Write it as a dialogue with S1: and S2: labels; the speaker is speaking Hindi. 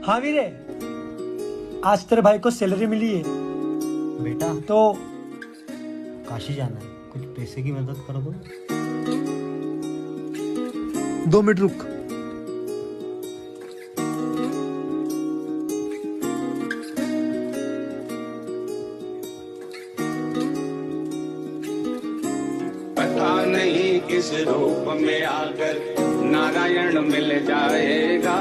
S1: हाँ वीरे, आज तेरे भाई को सैलरी मिली है
S2: बेटा
S1: तो
S2: काशी जाना है, कुछ पैसे की मदद कर दो।
S1: 2 मिनट रुक।
S3: पता नहीं किस रूप में आकर नारायण मिल जाएगा।